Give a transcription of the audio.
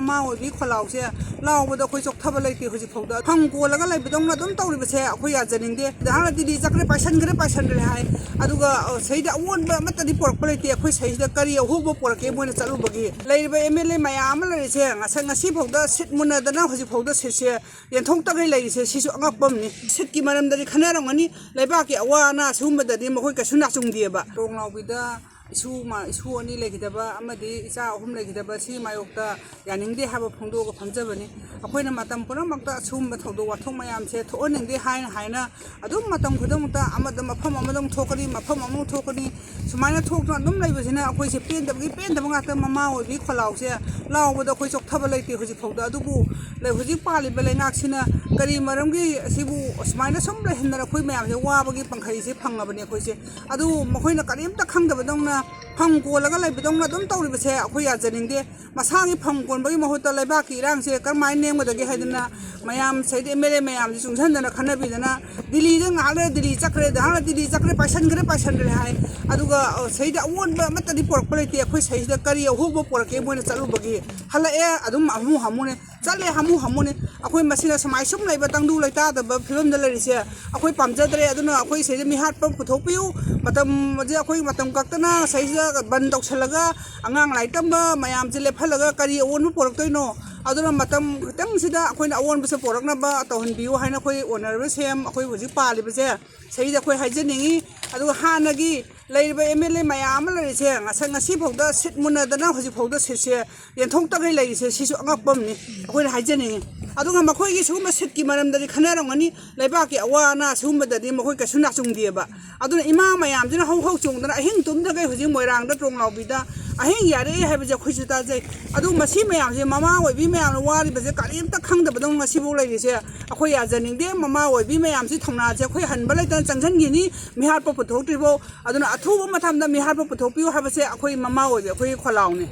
ꯃꯃꯥ ꯑꯣꯏꯕꯤ ꯈꯣꯜꯂꯥꯎꯁꯦ ꯂꯥꯎꯕꯗ ꯑꯩꯈꯣꯏ ꯆꯣꯛꯊꯕ ꯂꯩꯇꯦ ꯍꯧꯖꯤꯛꯐꯥꯎꯗ ꯐꯝ ꯀꯣꯜꯂꯒ ꯂꯩꯕꯗꯧꯅ ꯑꯗꯨꯝ ꯇꯧꯔꯤꯕꯁꯦ ꯑꯩꯈꯣꯏ ꯌꯥꯖꯅꯤꯡꯗꯦ ꯍꯥꯟꯅꯗꯤ ꯆꯠꯈ꯭ꯔꯦ ꯄꯥꯏꯁꯟꯈ꯭ꯔꯦ ꯍꯥꯏ ꯑꯗꯨꯒ ꯁꯩꯗ ꯑꯑꯣꯟꯕ ꯑꯃꯠꯇꯗꯤ ꯄꯣꯔꯛꯄ ꯂꯩꯇꯦ ꯑꯩꯈꯣꯏ ꯁꯩꯁꯤꯗ ꯀꯔꯤ ꯑꯍꯣꯡꯕ ꯄꯣꯔꯛꯀꯦ ꯃꯣꯏꯅ ꯆꯠꯂꯨꯕꯒꯤ ꯂꯩꯔꯤꯕ MLA ꯃꯌꯥꯝ ꯑꯃ ꯂꯩꯔꯤꯁꯦ ꯉꯁꯤꯐꯥꯎꯗ ꯁꯤꯠ ꯃꯨꯟꯅꯗꯅ ꯍꯧꯖꯤꯛꯐꯥꯎꯗ ꯁꯤꯠꯁꯦ ꯌꯦꯟꯊꯣꯛꯇꯈꯩ ꯂꯩꯔꯤꯁꯦ ꯁꯤꯁꯨ ꯑꯉꯛꯄ ꯑꯃꯅꯤ ꯁꯤꯠꯀꯤ ꯃꯔꯝꯗꯗꯤ ꯈꯟꯅꯔꯝꯒꯅꯤ ꯂꯩꯕꯥꯛꯀꯤ ꯑꯋꯥ ꯑꯅꯥ ꯁꯤꯒꯨꯝꯕꯗꯗꯤ ꯃꯈꯣꯏ ꯀꯩꯁꯨ ꯅꯥꯆꯨꯡꯗꯦꯕ ꯇꯣꯡꯂꯥꯎꯕꯤꯗ ꯏꯁꯨ ꯑꯅꯤ ꯂꯩꯈꯤꯗꯕ ꯑꯃꯗꯤ ꯏꯆꯥ ꯑꯍꯨꯝ ꯂꯩꯈꯤꯗꯕ ꯁꯤ ꯃꯥꯌꯣꯛꯇ ꯌꯥꯅꯤꯡꯗꯦ ꯍꯥꯏꯕ ꯐꯣꯡꯗꯣꯛꯑꯒ ꯐꯝꯖꯕꯅꯤ ꯑꯩꯈꯣꯏꯅ ꯃꯇꯝ ꯄꯨꯝꯅꯃꯛꯇ ꯁꯤꯒꯨꯝꯕ ꯊꯧꯗꯣꯛ ꯋꯥꯊꯣꯛ ꯃꯌꯥꯝꯁꯦ ꯊꯣꯛꯍꯟꯅꯤꯡꯗꯦ ꯍꯥꯏꯅ ꯑꯗꯨꯝ ꯃꯇꯝ ꯈꯨꯗꯤꯡꯃꯛꯇ ꯑꯃꯗ ꯃꯐꯝ ꯑꯃꯗ ꯊꯣꯛꯀꯅꯤ ꯃꯐꯝ ꯑꯃꯗ ꯊꯣꯛꯀꯅꯤ ꯁꯨꯃꯥꯏꯅ ꯊꯣꯛꯇꯨꯅ ꯑꯗꯨꯝ ꯂꯩꯕꯁꯤꯅ ꯑꯩꯈꯣꯏꯁꯦ ꯄꯦꯟꯗꯕ ꯉꯥꯛꯇ ꯃꯃꯥ ꯑꯣꯏꯕꯤ ꯈꯣꯜꯂꯥꯎꯁꯦ ꯂꯥꯎꯕꯗ ꯑꯩꯈꯣꯏ ꯆꯣꯛꯊꯕ ꯂꯩꯇꯦ ꯍꯧꯖꯤꯛꯐꯥꯎꯗ ꯑꯗꯨꯕꯨ ꯍꯧꯖꯤꯛ ꯄꯥꯜꯂꯤꯕ ꯂꯩꯉꯥꯛꯁꯤꯅ ꯀꯔꯤ ꯃꯔꯝꯒꯤ ꯑꯁꯤꯕꯨ ꯁꯨꯃꯥꯏꯅ ꯁꯨꯝ ꯂꯩꯍꯟꯗꯅ ꯑꯩꯈꯣꯏ ꯃꯌꯥꯝꯁꯦ ꯋꯥꯕꯒꯤ ꯄꯟꯈꯩꯁꯦ ꯐꯪꯉꯕꯅꯤ ꯑꯩꯈꯣꯏꯁꯦ ꯑꯗꯨ ꯃꯈꯣꯏꯅ ꯀꯔꯤꯝꯇ ꯈꯪꯗꯕꯗꯧꯅ ꯐꯝ ꯀꯣꯜꯂꯒ ꯂꯩꯕꯗꯧꯅ ꯑꯗꯨꯝ ꯇꯧꯔꯤꯕꯁꯦ ꯑꯩꯈꯣꯏ ꯌꯥꯖꯅꯤꯡꯗꯦ ꯃꯁꯥꯒꯤ ꯐꯝ ꯀꯣꯟꯕꯒꯤ ꯃꯍꯨꯠꯇ ꯂꯩꯕꯥꯛꯀꯤ ꯏꯔꯥꯡꯁꯦ ꯀꯔꯝꯍꯥꯏꯅ ꯅꯦꯝꯒꯗꯒꯦ ꯍꯥꯏꯗꯅ ꯃꯌꯥꯝ ꯁꯩꯗ MLA ꯃꯌꯥꯝꯁꯦ ꯆꯨꯡꯁꯤꯟꯗꯅ ꯈꯟꯅꯕꯤꯗꯅ ꯗꯤꯜꯂꯤꯗ ꯉꯥꯏꯍꯥꯛ ꯂꯩꯔ ꯗꯤꯜꯂꯤ ꯆꯠꯈ꯭ꯔꯦ ꯄꯥꯏꯁꯟꯈ꯭ꯔꯦ ꯍꯥꯏ ꯑꯗꯨꯒ ꯁꯩꯗ ꯑꯑꯣꯟꯕ ꯑꯃꯠꯇꯗꯤ ꯄꯣꯔꯛꯄ ꯂꯩꯇꯦ ꯑꯩꯈꯣꯏ ꯁꯩꯁꯤꯗ ꯀꯔꯤ ꯑꯍꯣꯡꯕ ꯄꯣꯔꯛꯀꯦ ꯃꯣꯏꯅ ꯆꯠꯂꯨꯕꯒꯤ ꯍꯜꯂꯛꯑꯦ ꯑꯗꯨꯝ ꯍꯥꯃꯨꯅꯦ ꯆꯠꯂꯦ ꯍꯥꯃꯨꯅꯦ ꯑꯩꯈꯣꯏ ꯃꯁꯤꯅ ꯁꯨꯃꯥꯏ ꯁꯨꯝ ꯂꯩꯕ ꯇꯪꯗꯨ ꯂꯩꯇꯥꯗꯕ ꯐꯤꯕꯝꯗ ꯂꯩꯔꯤꯁꯦ ꯑꯩꯈꯣই ꯄꯥꯝꯖꯗ꯭ꯔꯦ ꯑꯗꯨꯅ ꯑꯩꯈꯣꯏ ꯁꯩꯗ ꯃꯤꯍꯥꯠꯄ ꯄꯨꯊꯣꯛꯄꯤꯌꯨ ꯃꯇꯝꯁꯦ ꯑꯩꯈꯣꯏ ꯃꯇꯝ ꯀꯛꯇꯅ ꯁꯩꯁꯤꯗ ꯕꯟ ꯇꯧꯁꯜꯂꯒ ꯑꯉꯥꯡ ꯂꯥꯏꯔꯤꯛ ꯇꯝꯕ ꯃꯌꯥꯝꯁꯦ ꯂꯦꯞꯍꯜꯂꯒ ꯀꯔꯤ ꯑꯑꯣꯟꯕ ꯄꯣꯔꯛꯇꯣꯏꯅꯣ ꯑꯗꯨꯅ ꯃꯇꯝ ꯈꯤꯇꯪꯁꯤꯗ ꯑꯩꯈꯣꯏꯅ ꯑꯑꯣꯟꯕꯁꯦ ꯄꯣꯔꯛꯅꯕ ꯇꯧꯍꯟꯕꯤꯌꯨ ꯍꯥꯏꯅ ꯑꯩꯈꯣꯏ ꯑꯣꯅꯔꯦꯕꯜ ꯁꯤꯑꯦꯝ ꯑꯩꯈꯣꯏ ꯍꯧꯖꯤꯛ ꯄꯥꯜꯂꯤꯕꯁꯦ ꯁꯤꯗ ꯑꯩꯈꯣꯏ ꯍꯥꯏꯖꯅꯤꯡꯉꯤ ꯑꯗꯨꯒ ꯍꯥꯟꯅꯒꯤ ꯂꯩꯔꯤꯕ MLA ꯃꯌꯥꯝ ꯑꯃ ꯂꯩꯔꯤꯁꯦ ꯉꯁꯤꯐꯥꯎꯗ ꯁꯤꯠ ꯃꯨꯟꯅꯗꯅ ꯍꯧꯖꯤꯛꯐꯥꯎꯗ ꯁꯤꯠꯁꯦ ꯌꯦꯟꯊꯣꯛꯇꯈꯩ ꯂꯩꯔꯤꯁꯦ ꯁꯤꯁꯨ ꯑꯉꯛꯄ ꯑꯃꯅꯤ ꯑꯩꯈꯣꯏꯅ ꯍꯥꯏꯖꯅꯤꯡꯉꯤ ꯑꯗꯨꯒ ꯃꯈꯣꯏꯒꯤ ꯁꯤꯒꯨꯝꯕ ꯁꯤꯠꯀꯤ ꯃꯔꯝꯗꯗꯤ ꯈꯟꯅꯔꯝꯒꯅꯤ ꯂꯩꯕꯥꯛꯀꯤ ꯑꯋꯥ ꯑꯅꯥ ꯁꯤꯒꯨꯝꯕꯗꯗꯤ ꯃꯈꯣꯏ ꯀꯩꯁꯨ ꯅꯥꯆꯨꯡꯗꯦꯕ ꯑꯗꯨꯅ ꯏꯃꯥ ꯃꯌꯥꯝꯁꯤꯅ ꯍꯧ ꯆꯣꯡꯗꯅ ꯑꯍꯤꯡ ꯇꯨꯝꯗꯈꯩ ꯍꯧꯖꯤꯛ ꯃꯣꯏꯔꯥꯡꯗ ꯇꯣꯡꯂꯥꯎꯕꯤꯗ ꯑꯍꯤꯡ ꯌꯥꯔꯛꯑꯦ ꯍꯥꯏꯕꯁꯦ ꯑꯩꯈꯣꯏꯁꯨ ꯇꯥꯖꯩ ꯑꯗꯨ ꯃꯁꯤ ꯃꯌꯥꯝꯁꯦ ꯃꯃꯥ ꯑꯣꯏꯕꯤ ꯃꯌꯥꯝꯅ ꯋꯥꯔꯤꯕꯁꯦ ꯀꯔꯤꯝꯇ ꯈꯪꯗꯕꯗꯧꯅ ꯉꯁꯤꯐꯥꯎ ꯂꯩꯔꯤꯁꯦ ꯑꯩꯈꯣꯏ ꯌꯥꯖꯅꯤꯡꯗꯦ ꯃꯃꯥ ꯑꯣꯏꯕꯤ ꯃꯌꯥꯝꯁꯤ ꯊꯧꯅꯥꯁꯦ ꯑꯩꯈꯣꯏ ꯍꯟꯕ ꯂꯩꯇꯅ ꯆꯪꯁꯤꯟꯈꯤꯅꯤ ꯃꯤꯍꯥꯠꯄ ꯄꯨꯊꯣꯛꯇ꯭ꯔꯤꯐꯥꯎ ꯑꯗꯨꯅ ꯑꯊꯨꯕ ꯃꯇꯝꯗ ꯃꯤꯍꯥꯠꯄ ꯄꯨꯊꯣꯛꯄꯤꯌꯨ ꯍꯥꯏꯕꯁꯦ ꯑꯩꯈꯣꯏ ꯃꯃꯥ ꯑꯣꯏꯕꯤ ꯑꯩꯈꯣꯏꯒꯤ ꯈꯣꯜꯂꯥꯎꯅꯤ